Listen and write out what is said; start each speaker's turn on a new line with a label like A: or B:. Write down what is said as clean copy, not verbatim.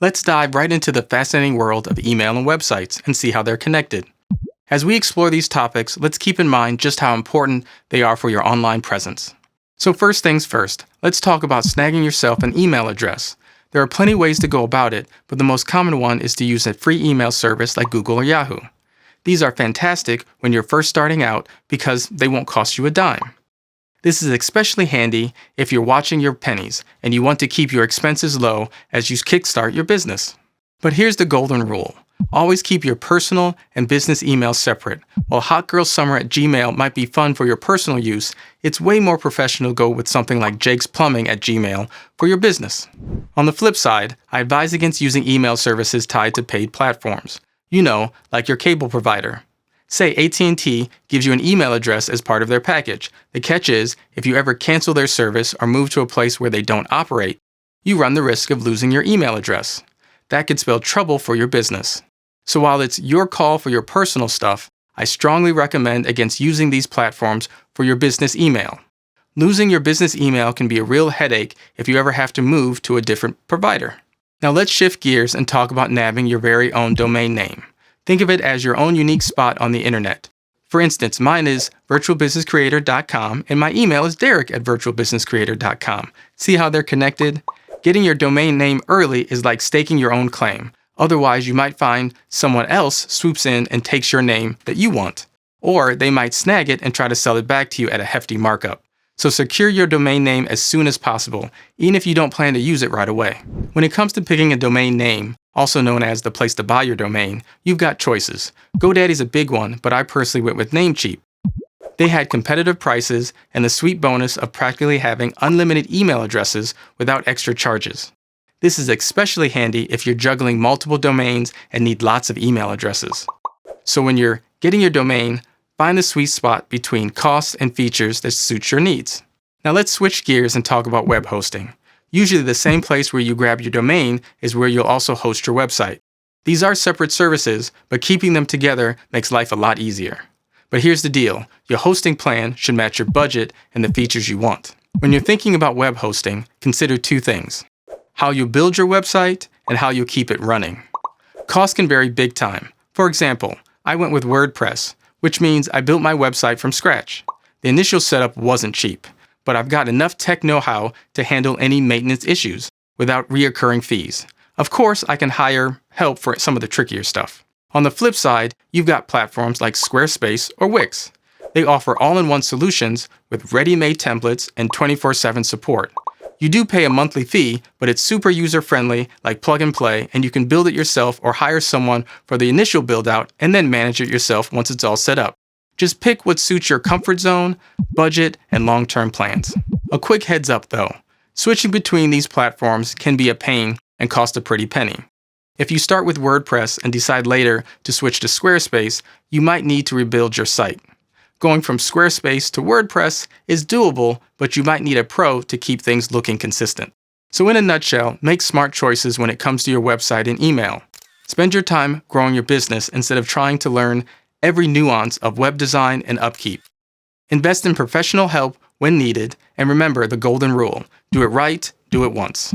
A: Let's dive right into the fascinating world of email and websites and see how they're connected. As we explore these topics, let's keep in mind just how important they are for your online presence. So first things first, let's talk about snagging yourself an email address. There are plenty of ways to go about it, but the most common one is to use a free email service like Google or Yahoo. These are fantastic when you're first starting out because they won't cost you a dime. This is especially handy if you're watching your pennies and you want to keep your expenses low as you kickstart your business. But here's the golden rule. Always keep your personal and business emails separate. While hotgirlsummer@gmail might be fun for your personal use, it's way more professional to go with something like jakesplumbing@gmail for your business. On the flip side, I advise against using email services tied to paid platforms. Like your cable provider. Say AT&T gives you an email address as part of their package. The catch is, if you ever cancel their service or move to a place where they don't operate, you run the risk of losing your email address. That could spell trouble for your business. So while it's your call for your personal stuff, I strongly recommend against using these platforms for your business email. Losing your business email can be a real headache if you ever have to move to a different provider. Now let's shift gears and talk about nabbing your very own domain name. Think of it as your own unique spot on the internet. For instance, mine is virtualbusinesscreator.com and my email is Derrick@virtualbusinesscreator.com. See how they're connected? Getting your domain name early is like staking your own claim. Otherwise, you might find someone else swoops in and takes your name that you want. Or they might snag it and try to sell it back to you at a hefty markup. So secure your domain name as soon as possible, even if you don't plan to use it right away. When it comes to picking a domain name, also known as the place to buy your domain, you've got choices. GoDaddy's a big one, but I personally went with Namecheap. They had competitive prices and the sweet bonus of practically having unlimited email addresses without extra charges. This is especially handy if you're juggling multiple domains and need lots of email addresses. So when you're getting your domain, find the sweet spot between costs and features that suit your needs. Now let's switch gears and talk about web hosting. Usually the same place where you grab your domain is where you'll also host your website. These are separate services, but keeping them together makes life a lot easier. But here's the deal. Your hosting plan should match your budget and the features you want. When you're thinking about web hosting, consider two things: how you build your website and how you keep it running. Costs can vary big time. For example, I went with WordPress, which means I built my website from scratch. The initial setup wasn't cheap, but I've got enough tech know-how to handle any maintenance issues without reoccurring fees. Of course, I can hire help for some of the trickier stuff. On the flip side, you've got platforms like Squarespace or Wix. They offer all-in-one solutions with ready-made templates and 24/7 support. You do pay a monthly fee, but it's super user-friendly, like plug and play, and you can build it yourself or hire someone for the initial build-out and then manage it yourself once it's all set up. Just pick what suits your comfort zone, budget, and long-term plans. A quick heads up though, switching between these platforms can be a pain and cost a pretty penny. If you start with WordPress and decide later to switch to Squarespace, you might need to rebuild your site. Going from Squarespace to WordPress is doable, but you might need a pro to keep things looking consistent. So in a nutshell, make smart choices when it comes to your website and email. Spend your time growing your business instead of trying to learn every nuance of web design and upkeep. Invest in professional help when needed, and remember the golden rule: do it right, do it once.